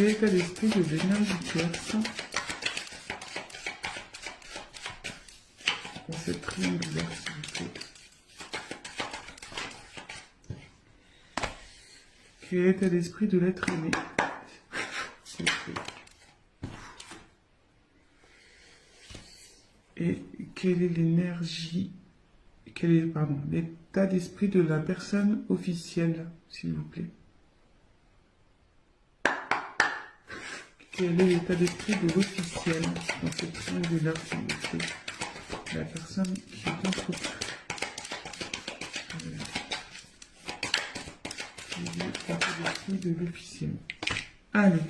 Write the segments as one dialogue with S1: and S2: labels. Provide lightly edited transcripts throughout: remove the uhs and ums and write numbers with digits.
S1: l'état d'esprit de l'énergie tierce dans cette triangulaire, s'il vous plaît? Quel est l'état d'esprit de l'être aimé? Et quelle est l'énergie, quel est, pardon, l'état d'esprit de la personne officielle, s'il vous plaît? Quel est l'état d'esprit de l'officiel dans cette triangulaire, s'il vous plaît? La personne qui est entre l'état d'esprit de l'officiel. Allez.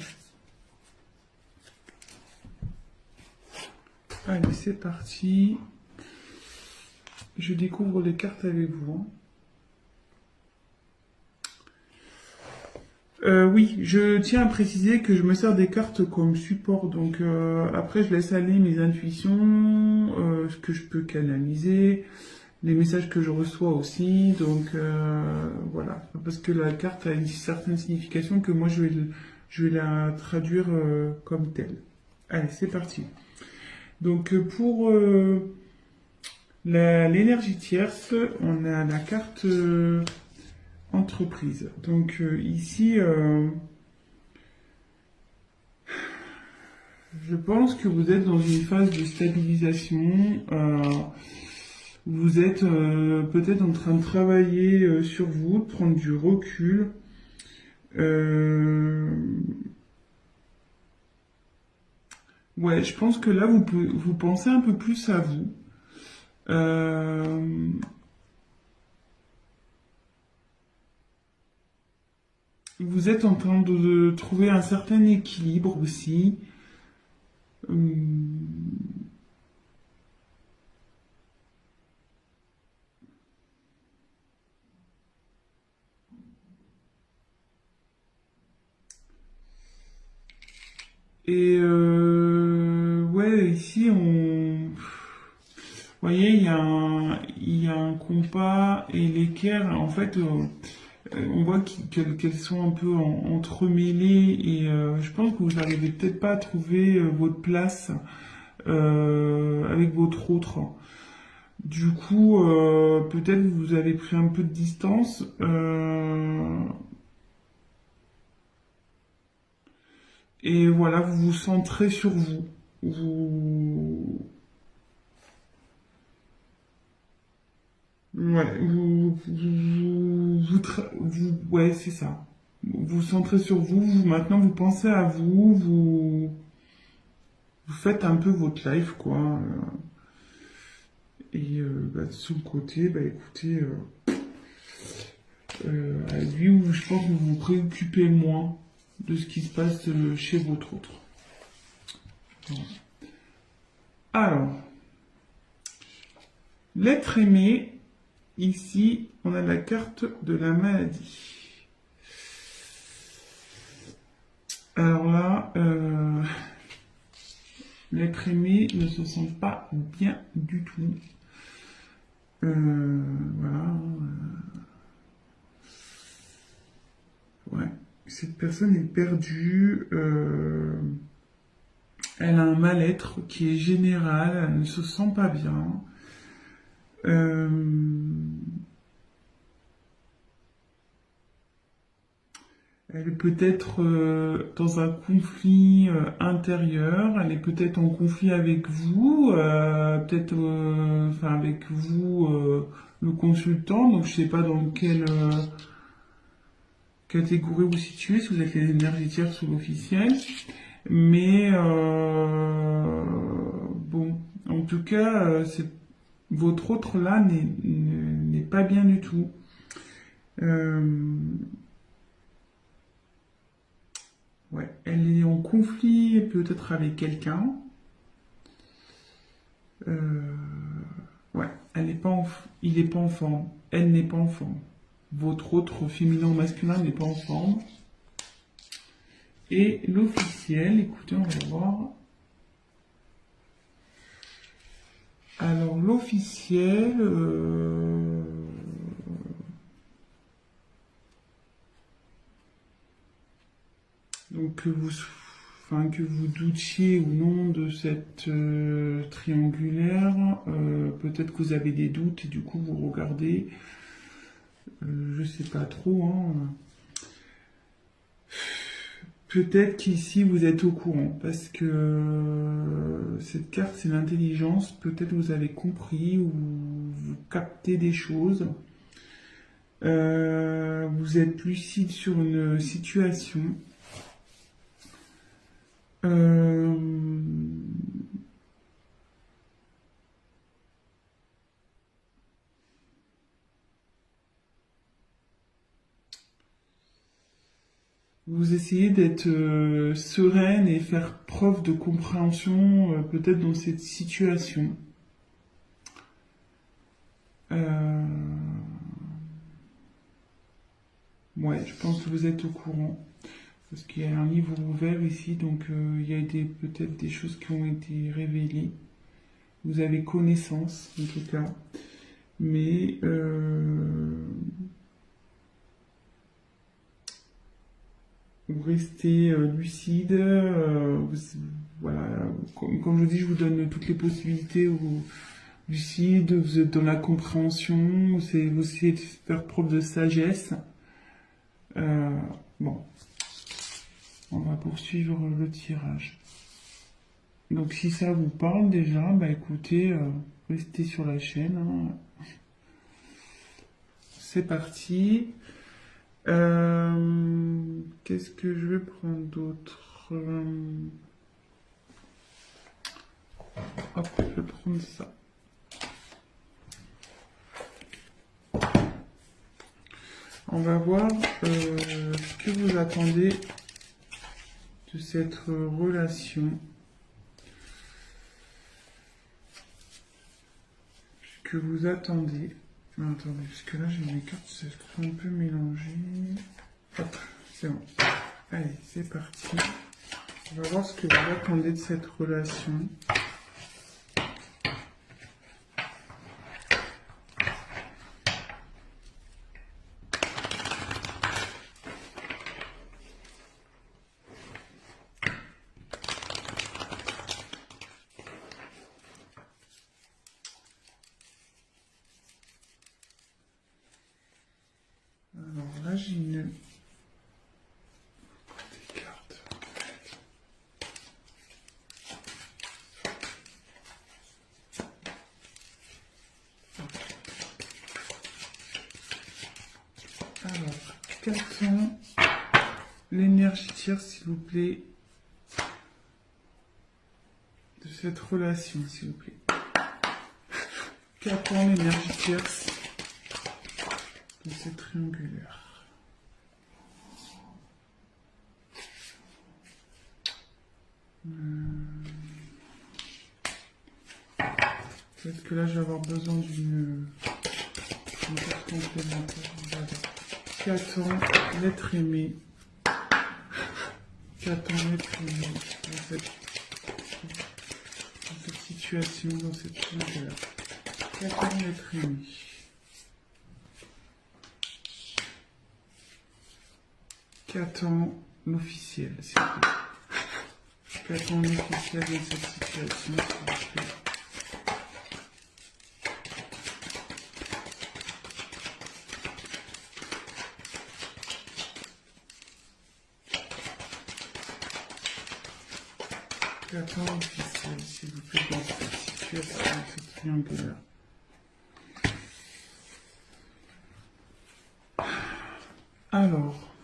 S1: Allez, c'est parti. Je découvre les cartes avec vous. Oui, je tiens à préciser que je me sers des cartes comme support. Donc après, je laisse aller mes intuitions, ce que je peux canaliser, les messages que je reçois aussi. Donc voilà, parce que la carte a une certaine signification que moi, je vais la traduire comme telle. Allez, c'est parti. Donc pour l'énergie tierce, on a la carte entreprise. Donc ici, je pense que vous êtes dans une phase de stabilisation. Vous êtes peut-être en train de travailler sur vous, de prendre du recul. Ouais, je pense que là, vous pensez un peu plus à vous. Vous êtes en train de trouver un certain équilibre aussi. Et ouais, ici, vous voyez, il y a un compas et l'équerre, en fait, on voit qu'elles sont un peu entremêlées et je pense que vous n'arrivez peut-être pas à trouver votre place avec votre autre. Du coup, peut-être vous avez pris un peu de distance. Et voilà, vous vous centrez sur vous. Ouais, ouais, c'est ça. Vous vous centrez sur vous, maintenant vous pensez à vous, vous faites un peu votre life, quoi. Et bah, sur le côté, bah écoutez, à lui où je pense que vous vous préoccupez moins de ce qui se passe chez votre autre. Voilà. Alors, l'être aimé, ici, on a la carte de la maladie. Alors là, l'être aimé ne se sent pas bien du tout. Voilà. Ouais. Cette personne est perdue. Elle a un mal-être qui est général. Elle ne se sent pas bien. Elle est peut-être dans un conflit intérieur, elle est peut-être en conflit avec vous, peut-être enfin avec vous le consultant, donc je sais pas dans quelle catégorie vous situez, si vous êtes les énergies tierces ou l'officiel, mais bon, en tout cas, votre autre là n'est pas bien du tout. Ouais, elle est en conflit peut-être avec quelqu'un. Ouais, il n'est pas en forme. Elle n'est pas en forme. Votre autre féminin ou masculin n'est pas en forme. Et l'officiel, écoutez, on va voir. Alors l'officiel, donc que vous doutiez ou non de cette triangulaire, peut-être que vous avez des doutes et du coup vous regardez, je sais pas trop, hein. Peut-être qu'ici vous êtes au courant parce que cette carte c'est l'intelligence. Peut-être vous avez compris ou vous captez des choses. Vous êtes lucide sur une situation. Euh, Vous essayez d'être sereine et faire preuve de compréhension peut-être dans cette situation. Euh, ouais, je pense que vous êtes au courant. Parce qu'il y a un livre ouvert ici, donc il y a peut-être des choses qui ont été révélées. Vous avez connaissance, en tout cas. Mais vous restez lucide. Voilà, comme je vous dis, je vous donne toutes les possibilités. Lucide, vous êtes dans la compréhension, vous essayez de faire preuve de sagesse. Bon, on va poursuivre le tirage. Donc si ça vous parle déjà, bah écoutez, restez sur la chaîne. Hein. C'est parti. Qu'est-ce que je vais prendre d'autre? Hop, je vais prendre ça. On va voir ce que vous attendez de cette relation. Ce que vous attendez. Non, attendez, parce que là j'ai mes cartes, c'est un peu mélangé. Hop, c'est bon. Allez, c'est parti. On va voir ce que vous attendez de cette relation. Alors là j'ai une... des cartes. Alors, qu'attend l'énergie tierce, s'il vous plaît, de cette relation, s'il vous plaît. Qu'attend l'énergie tierce de cette triangulaire? Peut-être que là, je vais avoir besoin d'une carte complémentaire. Voilà. Qu'attend l'être aimé? Qu'attend l'être aimé dans cette situation, dans cette triangulaire? Qu'attend l'être aimé? Qu'attend l'officiel, s'il vous plaît? Qu'attend l'officiel dans cette situation, s'il vous plaît? Qu'attend l'officiel, s'il vous plaît, dans cette situation, dans cette triangulaire? Alors,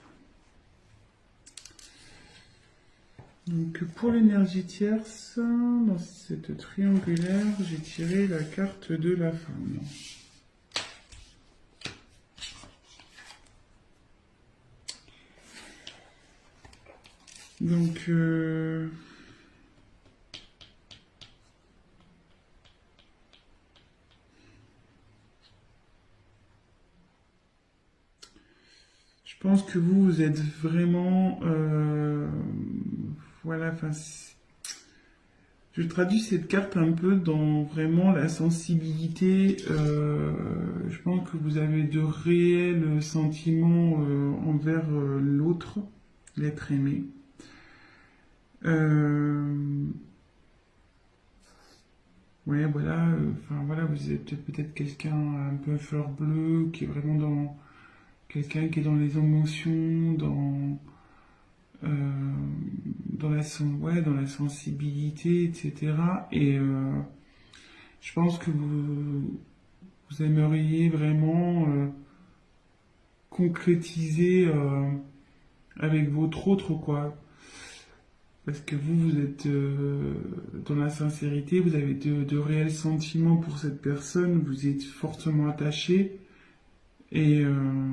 S1: donc pour l'énergie tierce, dans cette triangulaire, j'ai tiré la carte de la femme. Donc, je pense que vous êtes vraiment... voilà, enfin... Je traduis cette carte un peu dans vraiment la sensibilité. Je pense que vous avez de réels sentiments envers l'autre, l'être aimé. Euh, ouais, voilà, enfin voilà, vous êtes peut-être quelqu'un un peu fleur bleue, qui est vraiment dans quelqu'un qui est dans les émotions, euh, ouais, dans la sensibilité, etc. Et je pense que vous aimeriez vraiment concrétiser avec votre autre, quoi. Parce que vous êtes dans la sincérité, vous avez de réels sentiments pour cette personne, vous êtes fortement attaché. Et, euh,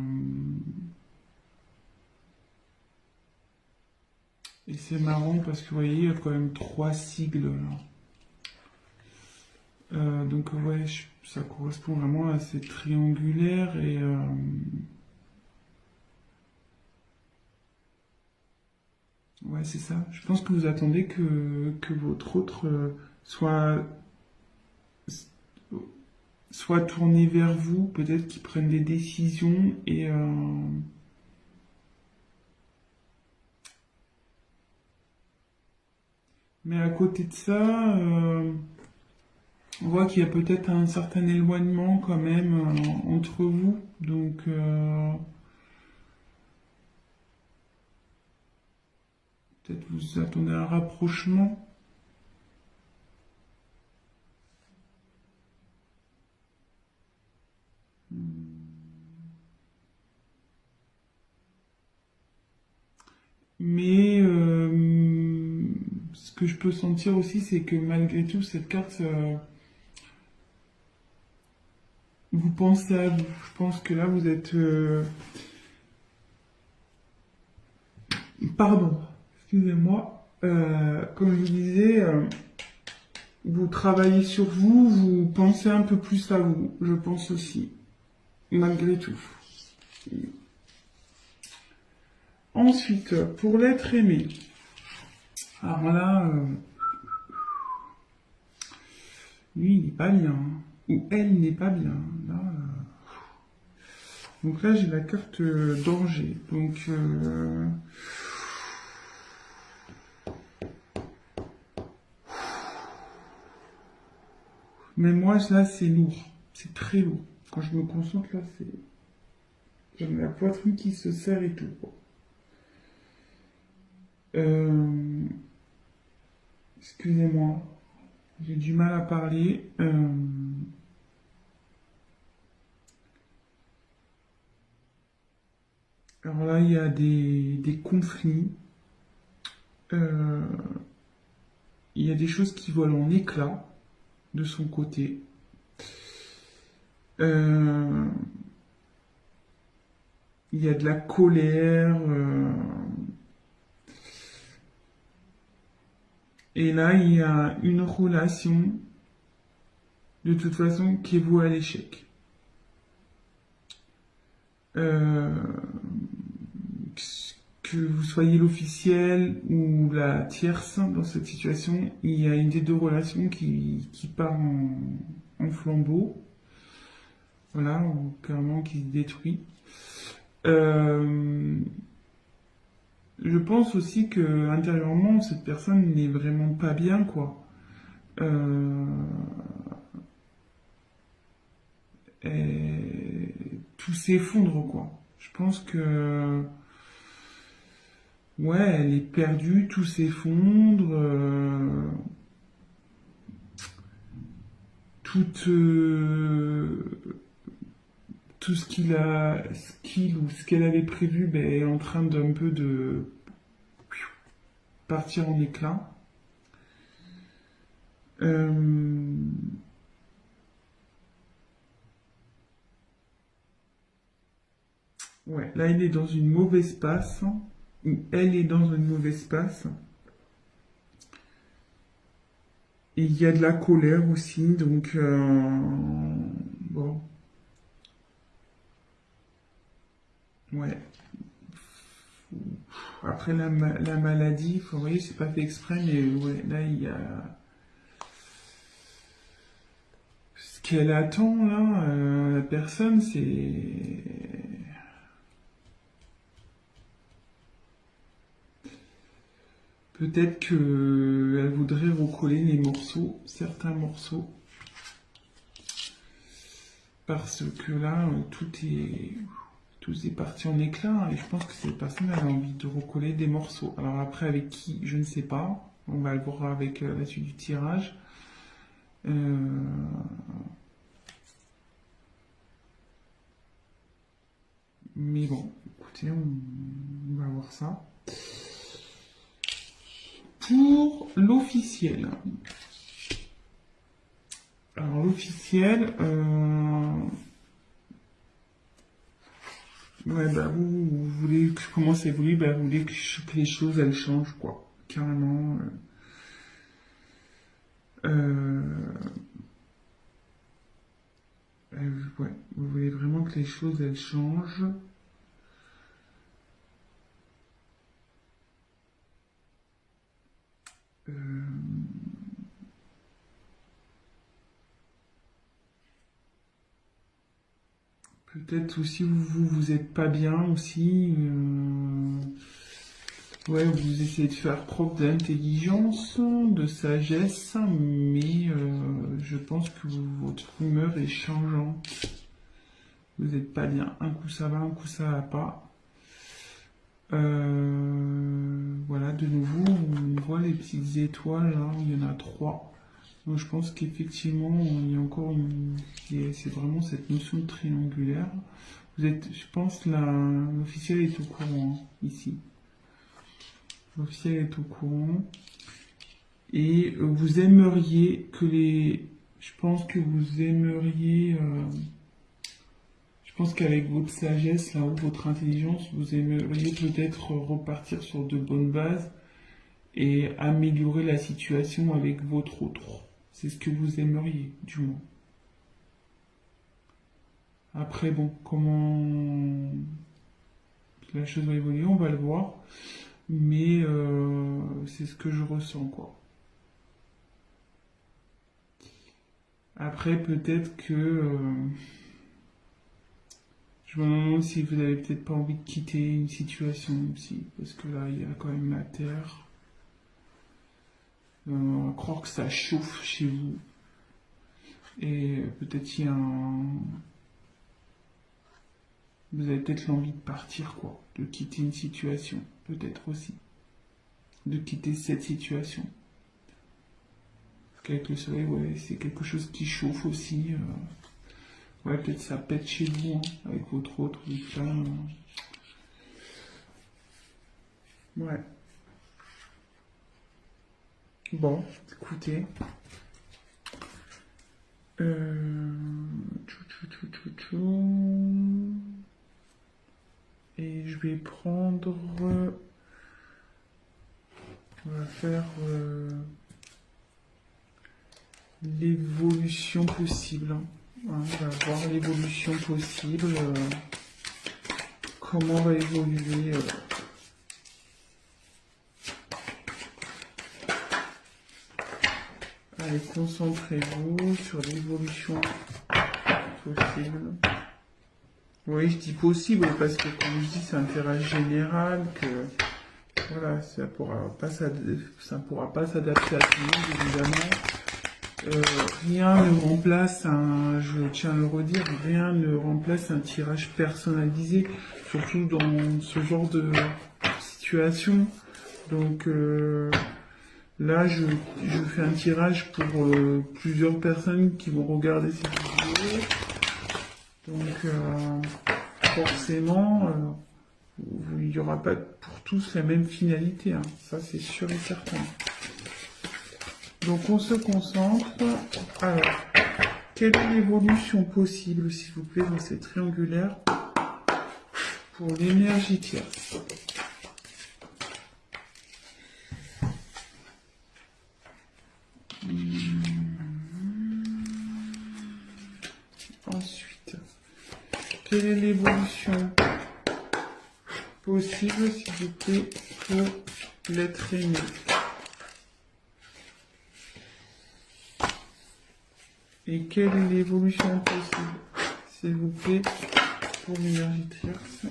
S1: et c'est marrant parce que vous voyez, il y a quand même trois sigles là. Donc ouais, ça correspond vraiment à ces triangulaires et ouais, c'est ça. Je pense que vous attendez que votre autre soit, soit tourné vers vous, peut-être qu'il prenne des décisions et mais à côté de ça, on voit qu'il y a peut-être un certain éloignement quand même entre vous. Donc peut-être vous attendez un rapprochement. Mais ce que je peux sentir aussi, c'est que malgré tout, cette carte, vous pensez à vous. Je pense que là, vous êtes... pardon, excusez-moi. Comme je vous disais, vous travaillez sur vous, vous pensez un peu plus à vous, je pense aussi, malgré tout. Ensuite, pour l'être aimé. Alors là, lui, il n'est pas bien. Ou elle n'est pas bien. Là, donc là, j'ai la carte danger. Donc, mais moi, là, c'est lourd. C'est très lourd. Quand je me concentre, là, c'est... J'ai la poitrine qui se serre et tout, quoi. Euh, Excusez-moi. J'ai du mal à parler. Alors là, il y a des conflits. Euh, il y a des choses qui volent en éclats de son côté. Euh, il y a de la colère. Et là, il y a une relation, de toute façon, qui est vouée à l'échec. Euh, que vous soyez l'officiel ou la tierce dans cette situation, il y a une des deux relations qui part en flambeau, voilà, ou carrément qui se détruit. Euh, je pense aussi que intérieurement, cette personne n'est vraiment pas bien, quoi. Euh, et tout s'effondre, quoi. Je pense que ouais, elle est perdue, tout s'effondre, tout, tout ce qu'il ou ce qu'elle avait prévu ben, est en train d'un peu de partir en éclats. Euh, ouais, là, il est dans une mauvaise passe, ou elle est dans une mauvaise passe. Et il y a de la colère aussi, donc bon, ouais. Après la maladie, vous voyez, c'est pas fait exprès, mais ouais, là il y a ce qu'elle attend là, la personne, c'est Peut-être qu'elle voudrait recoller les morceaux, certains morceaux. Parce que là, tout est parti en éclats. Et je pense que cette personne elle a envie de recoller des morceaux. Alors après, avec qui, je ne sais pas. On va le voir avec la suite du tirage. Mais bon, écoutez, on va voir ça. Pour l'officiel. Alors l'officiel, ouais, bah vous voulez que je commence à évoluer, bah vous voulez que les choses elles changent quoi, carrément. Ouais, vous voulez vraiment que les choses elles changent. Peut-être aussi vous êtes pas bien aussi. Ouais, vous essayez de faire preuve d'intelligence, de sagesse, mais je pense que votre humeur est changeante. Vous n'êtes pas bien. Un coup ça va, un coup ça va pas. Voilà, de nouveau, on voit les petites étoiles là, il y en a 3. Donc je pense qu'effectivement, il y a encore c'est vraiment cette notion de triangulaire. Vous êtes, je pense, l'officiel est au courant hein, ici. L'officiel est au courant. Et vous aimeriez que je pense que vous aimeriez. Je pense qu'avec votre sagesse, là, ou votre intelligence, vous aimeriez peut-être repartir sur de bonnes bases et améliorer la situation avec votre autre. C'est ce que vous aimeriez, du moins. Après, bon, comment la chose va évoluer, on va le voir. Mais c'est ce que je ressens, quoi. Après, peut-être que je me demande si vous avez peut-être pas envie de quitter une situation aussi, parce que là, il y a quand même la terre. On va croire que ça chauffe chez vous. Et peut-être il y a vous avez peut-être l'envie de partir, quoi. De quitter une situation, peut-être aussi. De quitter cette situation. Parce qu'avec le soleil, ouais, c'est quelque chose qui chauffe aussi. Ouais, peut-être ça pète chez vous, hein, avec votre autre, là. Ouais. Bon, écoutez. Et je vais prendre. On va faire l'évolution possible. On va voir l'évolution possible. Comment va évoluer. Allez, concentrez-vous sur l'évolution possible. Oui, je dis possible parce que, comme je dis, c'est un tirage général que voilà, ça pourra pas s'adapter à tout le monde, évidemment. Rien ne remplace je tiens à le redire, rien ne remplace un tirage personnalisé, surtout dans ce genre de situation. Donc là, je fais un tirage pour plusieurs personnes qui vont regarder cette vidéo. Donc, forcément, il n'y aura pas pour tous la même finalité. Hein. Ça, c'est sûr et certain. Donc, on se concentre. Alors, quelle est l'évolution possible, s'il vous plaît, dans cette triangulaire pour l'énergie tierce? Ensuite, quelle est l'évolution possible, s'il vous plaît, pour l'être aimé? Et quelle est l'évolution possible, s'il vous plaît, pour l'énergie tierce?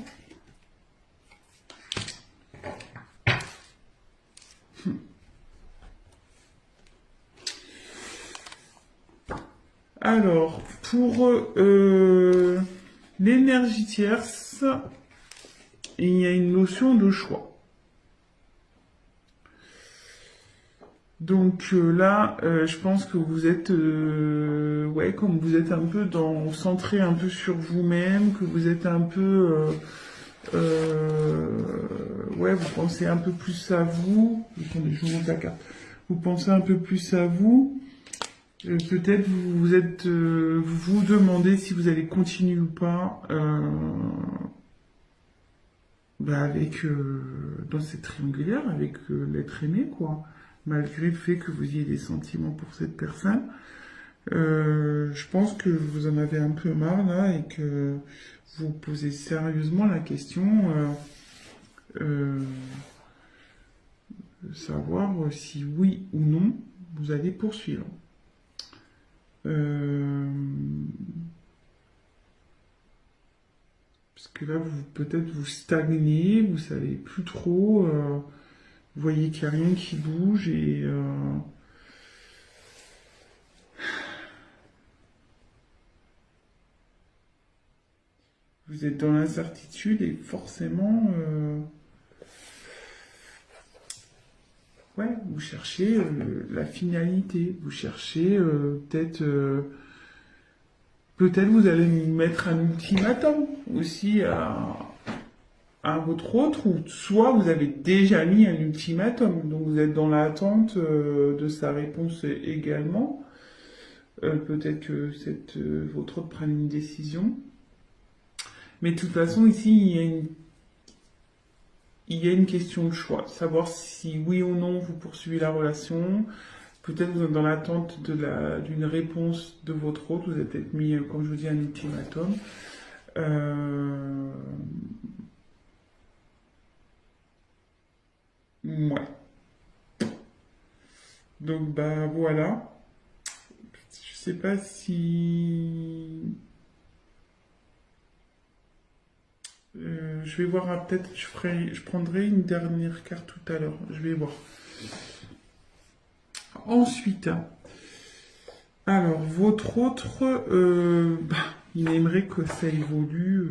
S1: Alors, pour l'énergie tierce, il y a une notion de choix. Donc là, je pense que vous êtes, ouais, comme vous êtes un peu centré un peu sur vous-même, que vous êtes un peu, ouais, vous pensez un peu plus à vous. Attendez, je vous montre la carte. Vous pensez un peu plus à vous. Peut-être vous êtes, vous vous demandez si vous allez continuer ou pas bah avec dans cette triangulaire avec l'être aimé quoi. Malgré le fait que vous ayez des sentiments pour cette personne, je pense que vous en avez un peu marre là et que vous posez sérieusement la question euh, de savoir si oui ou non vous allez poursuivre. Euh, Parce que là, vous peut-être vous stagnez, vous savez plus trop, vous voyez qu'il n'y a rien qui bouge et vous êtes dans l'incertitude et forcément, ouais, vous cherchez la finalité, vous cherchez peut-être vous allez mettre un ultimatum aussi à votre autre, ou soit vous avez déjà mis un ultimatum, donc vous êtes dans l'attente de sa réponse également. Peut-être que votre autre prenne une décision. Mais de toute façon, ici, il y a une question de choix. Savoir si oui ou non vous poursuivez la relation. Peut-être vous êtes dans l'attente d'une réponse de votre autre. Vous avez peut-être mis, comme je vous dis, un ultimatum. Euh, ouais. Donc, bah voilà. Je sais pas si. Je vais voir, peut-être je prendrai une dernière carte tout à l'heure. Je vais voir. Ensuite, alors votre autre, bah, il aimerait que ça évolue.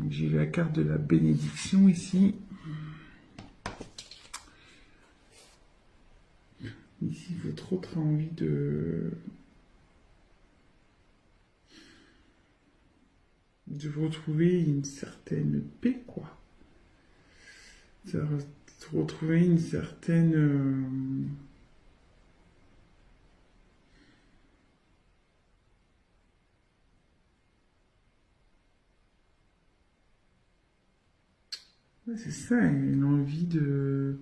S1: J'ai la carte de la bénédiction ici. Ici, votre autre a envie de retrouver une certaine paix, quoi. De retrouver une certaine... ouais, c'est ça, une envie de...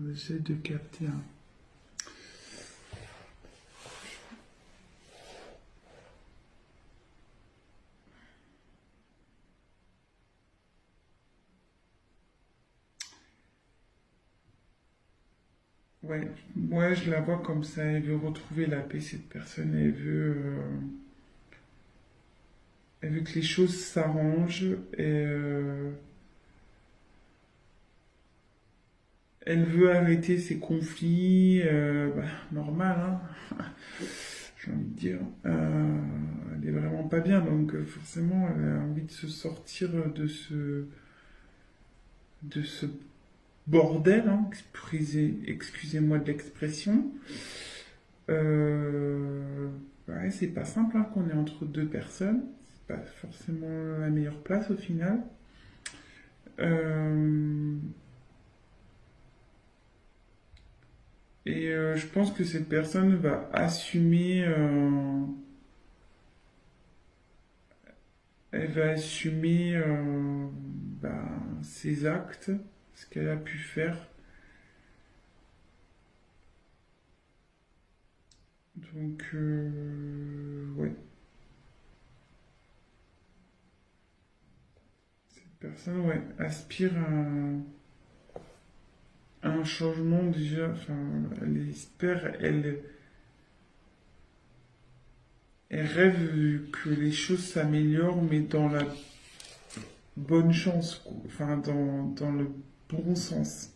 S1: J'essaie de capter un... Ouais, moi je la vois comme ça, elle veut retrouver la paix, cette personne, elle veut que les choses s'arrangent et elle veut arrêter ses conflits, bah, normal, hein, j'ai envie de dire. Elle est vraiment pas bien, donc forcément elle a envie de se sortir de ce bordel, hein, excusez-moi de l'expression. Euh, ouais, c'est pas simple hein, qu'on est entre deux personnes. C'est pas forcément la meilleure place au final. Euh, je pense que cette personne va assumer, elle va assumer bah, ses actes, ce qu'elle a pu faire. Donc, ouais, cette personne, ouais, aspire à un changement déjà. Enfin, elle espère, elle rêve que les choses s'améliorent, mais bonne chance, quoi. Enfin, dans le bon sens.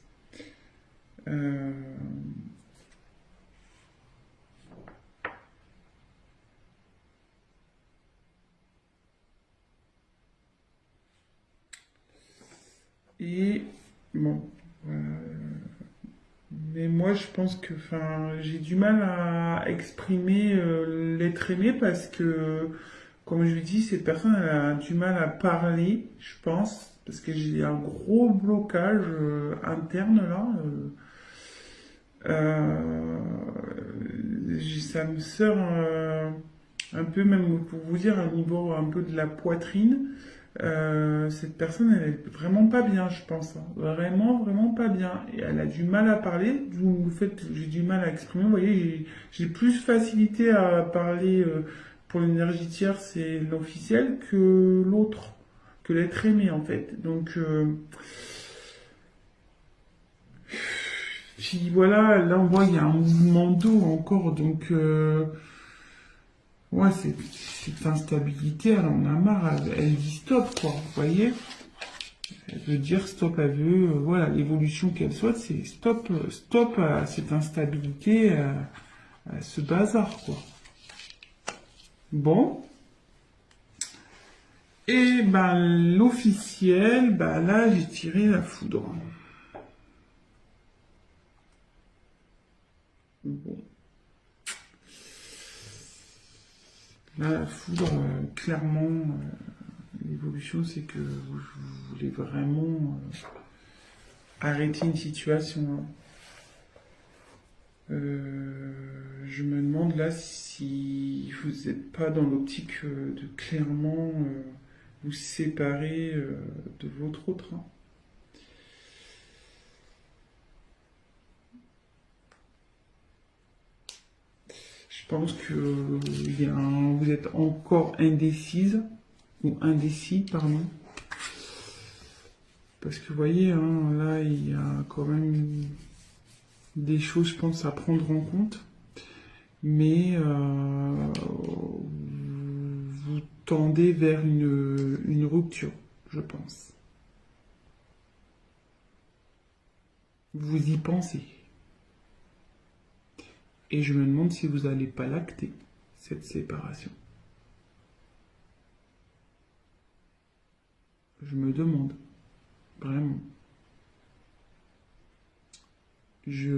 S1: Euh, et bon, mais moi je pense que, enfin, j'ai du mal à exprimer l'être aimé parce que, comme je dis, cette personne elle a du mal à parler, je pense, parce que j'ai un gros blocage interne là. Ça me sort un peu, même pour vous dire, au niveau un peu de la poitrine. Cette personne, elle est vraiment pas bien, je pense, hein. Vraiment, vraiment pas bien. Et elle a du mal à parler, d'où le fait que j'ai du mal à exprimer. Vous voyez, j'ai plus facilité à parler pour l'énergie tierce et l'officiel que l'autre, que l'être aimé, en fait. Donc, puis voilà, là, on voit, il y a un mouvement d'eau encore, donc... ouais, cette instabilité, elle en a marre, elle dit stop, quoi, vous voyez? Elle veut dire stop, elle veut, voilà, l'évolution qu'elle souhaite, c'est stop, stop à cette instabilité, à ce bazar, quoi. Bon, et ben l'officiel, bah là j'ai tiré la foudre. Bon, là la foudre, clairement, l'évolution c'est que vous voulez vraiment arrêter une situation, hein. Je me demande là si vous n'êtes pas dans l'optique de clairement vous séparer de votre autre, hein. Je pense que vous êtes encore indécise, ou indécis, pardon. Parce que vous voyez, hein, là, il y a quand même des choses, je pense, à prendre en compte. Mais vous tendez vers une rupture, je pense. Vous y pensez. Et je me demande si vous n'allez pas l'acter, cette séparation. Je me demande, vraiment. Je...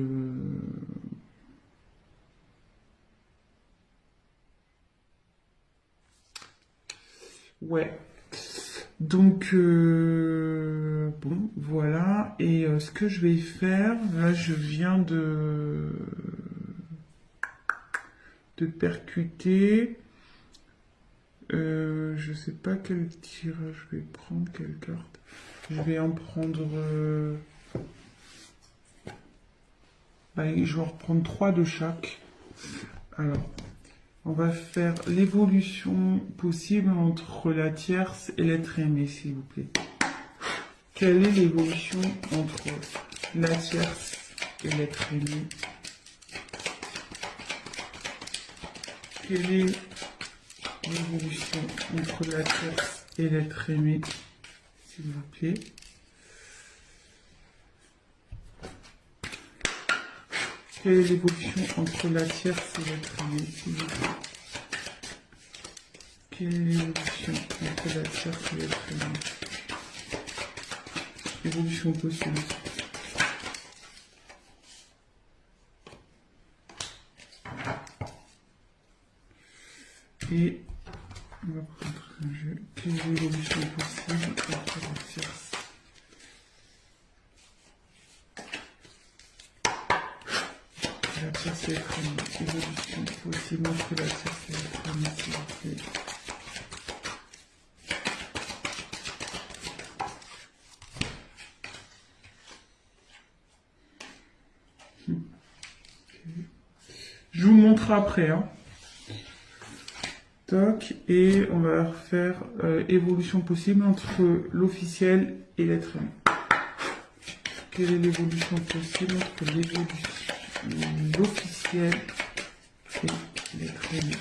S1: Ouais. Donc, bon, voilà. Et ce que je vais faire, là, je viens de percuter. Je sais pas quel tirage je vais prendre, quelle carte. Je vais en prendre... bah, je vais en reprendre 3 de chaque. Alors, on va faire l'évolution possible entre la tierce et l'être aimé, s'il vous plaît. Quelle est l'évolution entre la tierce et l'être aimé? Quelle est l'évolution entre la tierce et l'être aimé, s'il vous plaît? Quelle est l'évolution entre la tierce et l'être aimé, s'il vous plaît? Quelle est l'évolution entre la tierce et l'être aimé? Évolution possible. Et on va prendre un jeu. Quelle est l'évolution possible entre la tierce? La tierce et l'être aimé. Évolution possible entre la tierce et l'être aimé, s'il vous plaît. Je vous montre après, hein. Toc, et on va faire évolution possible entre l'officiel et l'être aimé. Quelle est l'évolution possible entre l'officiel et l'être aimé?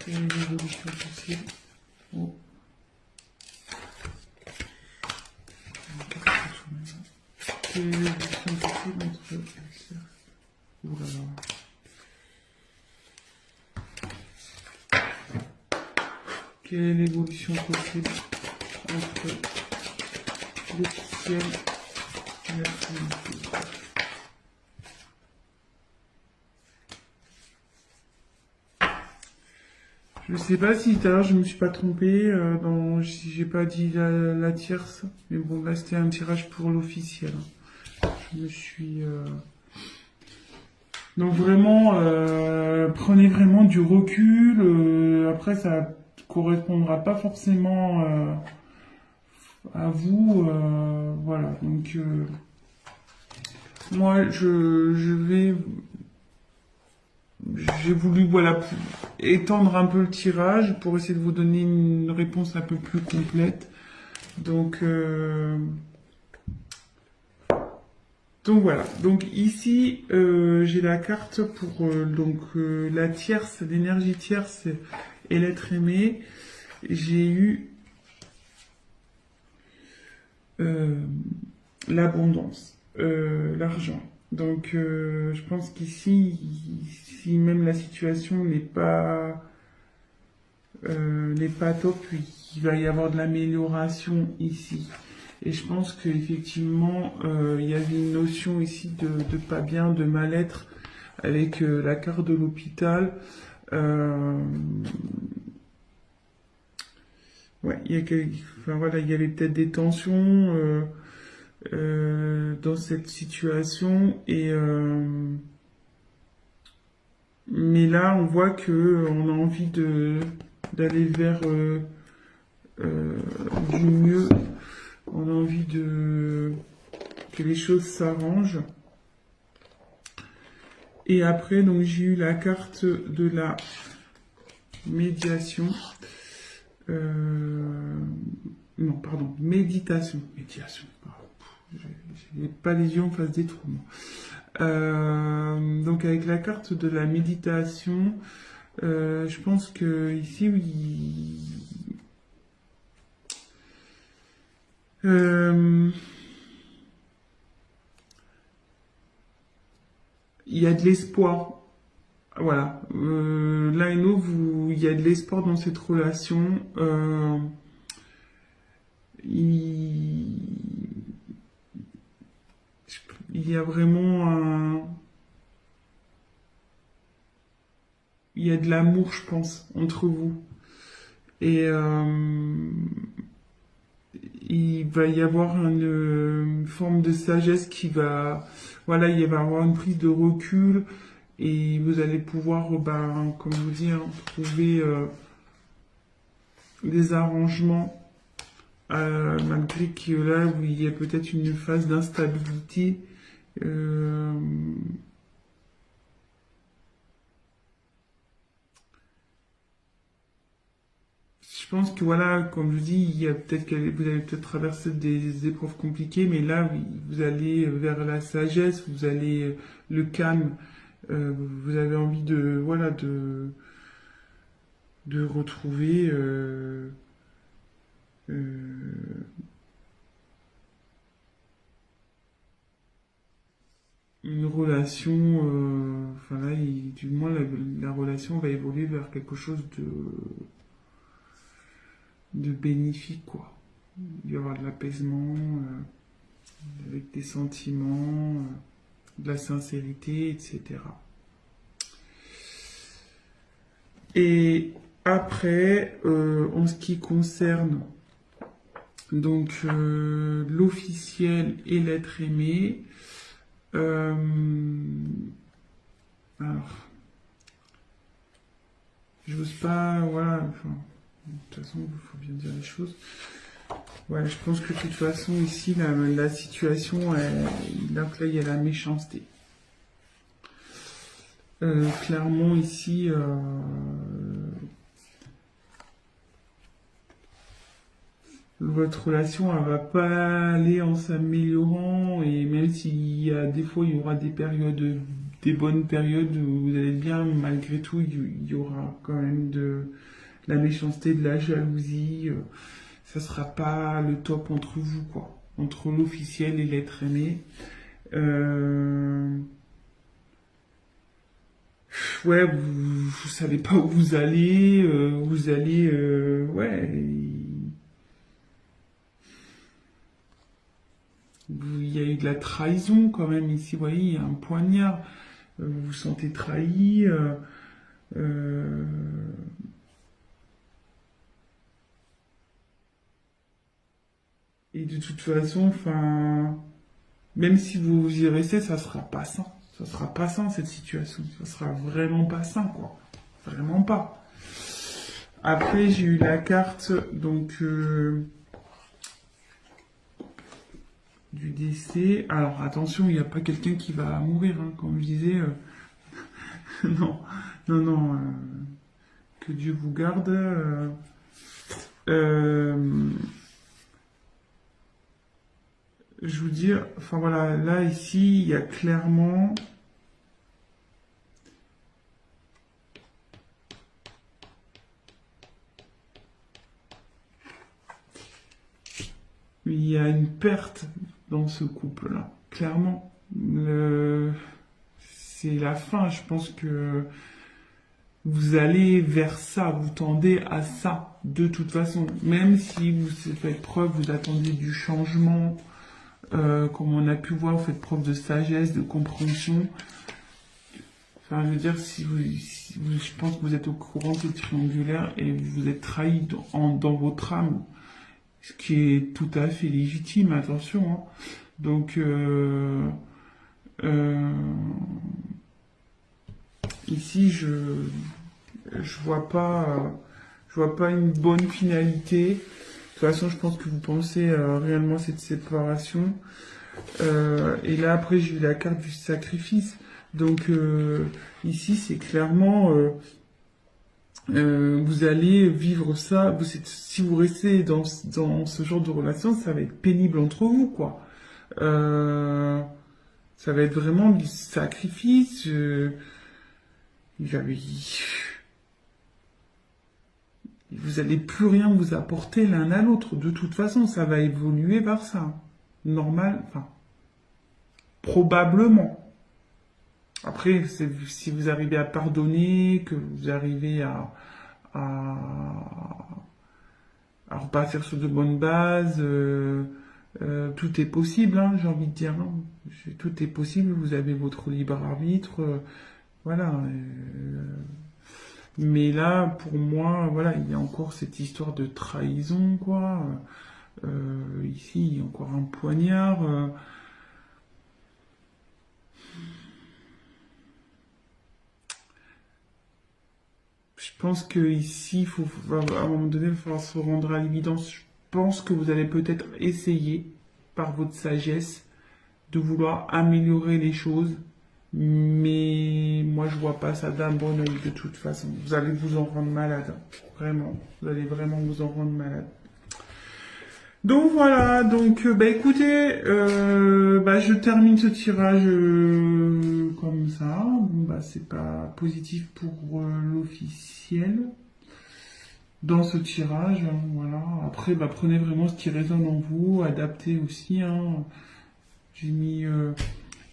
S1: Quelle est l'évolution possible? Oh. Quelle est l'évolution possible entre le cercle? Ouh là là. Quelle est l'évolution possible entre l'officiel et la finalité? Je sais pas si tout à l'heure je me suis pas trompé si j'ai pas dit la tierce, mais bon là c'était un tirage pour l'officiel. Je me suis donc vraiment prenez vraiment du recul. Après ça correspondra pas forcément à vous, voilà. Donc moi j'ai voulu voilà étendre un peu le tirage pour essayer de vous donner une réponse un peu plus complète. Donc voilà. Donc ici j'ai la carte pour la tierce, l'énergie tierce et l'être aimé. J'ai eu l'abondance, l'argent. Donc je pense qu'ici, si même la situation n'est pas top, il va y avoir de l'amélioration ici. Et je pense qu'effectivement, il y avait une notion ici de pas bien, de mal-être avec la carte de l'hôpital. Ouais, voilà, il y avait peut-être des tensions dans cette situation mais là on voit que on a envie d'aller vers du mieux, on a envie que les choses s'arrangent. Et après donc j'ai eu la carte de la médiation. Non, pardon, méditation. J'ai pas les yeux en face des trous. Donc avec la carte de la méditation, je pense que ici, oui, il y a de l'espoir. Voilà. L'un et l'autre, il y a de l'espoir dans cette relation. Il y a vraiment il y a de l'amour, je pense, entre vous. Et il va y avoir une forme de sagesse qui va, voilà, il va y avoir une prise de recul et vous allez pouvoir, comme je vous dis, trouver des arrangements malgré que là où il y a peut-être une phase d'instabilité. Je pense que voilà, comme je dis, il y a peut-être vous allez peut-être traverser des épreuves compliquées, mais là, oui, vous allez vers la sagesse, vous allez le calme, vous avez envie voilà, de retrouver une relation, enfin là, du moins la relation va évoluer vers quelque chose de bénéfique, quoi. Il va y avoir de l'apaisement, avec des sentiments, de la sincérité, etc. Et après, en ce qui concerne donc l'officiel et l'être aimé, alors, j'ose pas, voilà, enfin, de toute façon, il faut bien dire les choses. Ouais, je pense que de toute façon, ici, la situation, donc là, il y a la méchanceté. Clairement, ici, votre relation, elle va pas aller en s'améliorant, et même s'il y a des fois, il y aura des périodes des bonnes périodes où vous allez bien, malgré tout, il y aura quand même de la méchanceté, de la jalousie. Ça sera pas le top entre vous, quoi. Entre l'officiel et l'être aimé. Euh, ouais, vous savez pas où vous allez, ouais. Il y a eu de la trahison quand même ici, vous voyez, il y a un poignard. Vous vous sentez trahi. Euh, et de toute façon, enfin, même si vous y restez, ça sera pas sain. Ça sera pas sain cette situation. Ça sera vraiment pas sain, quoi. Vraiment pas. Après, j'ai eu la carte donc du décès. Alors attention, il n'y a pas quelqu'un qui va mourir, hein, comme je disais. Non, non, non. Que Dieu vous garde. Euh, je vous dis, enfin voilà, là ici, il y a clairement il y a une perte dans ce couple-là. Clairement, c'est la fin. Je pense que vous allez vers ça, vous tendez à ça, de toute façon. Même si vous faites preuve, vous attendez du changement, comme on a pu voir, vous faites preuve de sagesse, de compréhension. Enfin, je veux dire, je pense que vous êtes au courant de ce triangulaire et vous êtes trahi dans votre âme, ce qui est tout à fait légitime, attention, hein. Donc, euh, ici, je vois pas une bonne finalité. De toute façon, je pense que vous pensez réellement à cette séparation. Et là, après, j'ai eu la carte du sacrifice. Donc, ici, c'est clairement, vous allez vivre ça. Si vous restez dans ce genre de relation, ça va être pénible entre vous, quoi. Euh, Ça va être vraiment du sacrifice. Il va- il- Vous allez plus rien vous apporter l'un à l'autre. De toute façon, ça va évoluer vers ça. Normal, enfin, probablement. Après, si vous arrivez à pardonner, que vous arrivez à, à repartir sur de bonnes bases, tout est possible, hein, j'ai envie de dire. Hein. Tout est possible, vous avez votre libre arbitre. Voilà. Mais là, pour moi, voilà, il y a encore cette histoire de trahison, quoi. Ici, il y a encore un poignard. Je pense que ici, à un moment donné, il va falloir se rendre à l'évidence. Je pense que vous allez peut-être essayer, par votre sagesse, de vouloir améliorer les choses. Mais moi, je vois pas ça d'un bon oeil de toute façon. Vous allez vous en rendre malade. Vraiment. Vous allez vraiment vous en rendre malade. Donc voilà, donc bah écoutez, bah je termine ce tirage comme ça. Bon bah c'est pas positif pour l'officiel dans ce tirage, hein, voilà. Après bah prenez vraiment ce qui résonne en vous, adaptez aussi, hein. J'ai mis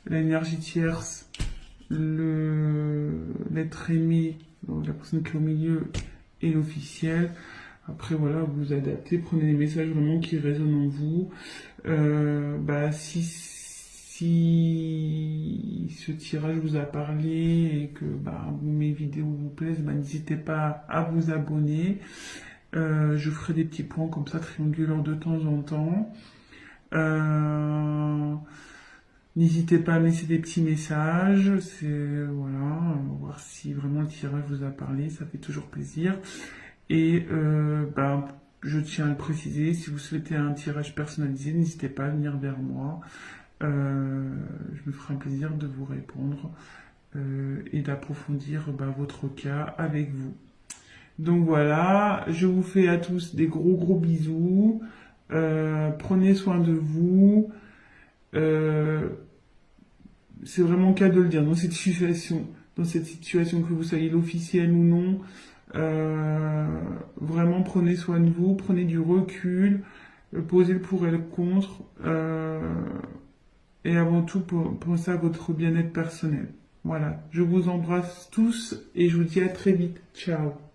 S1: l'énergie tierce, l'être aimé, donc la personne qui est au milieu et l'officiel. Après, voilà, vous adaptez, prenez des messages vraiment qui résonnent en vous. Bah, si ce tirage vous a parlé et que bah, mes vidéos vous plaisent, bah, n'hésitez pas à vous abonner. Je ferai des petits points comme ça, triangulaires de temps en temps. Euh, N'hésitez pas à me laisser des petits messages, voilà, voir si vraiment le tirage vous a parlé, ça fait toujours plaisir. Et bah, je tiens à le préciser, si vous souhaitez un tirage personnalisé, n'hésitez pas à venir vers moi. Je me ferai un plaisir de vous répondre et d'approfondir bah, votre cas avec vous. Donc voilà, je vous fais à tous des gros bisous. Prenez soin de vous. c'est vraiment le cas de le dire, dans cette situation, que vous soyez l'officiel ou non, vraiment prenez soin de vous, prenez du recul, posez le pour et le contre, et avant tout pensez à votre bien-être personnel. Voilà, je vous embrasse tous et je vous dis à très vite. Ciao.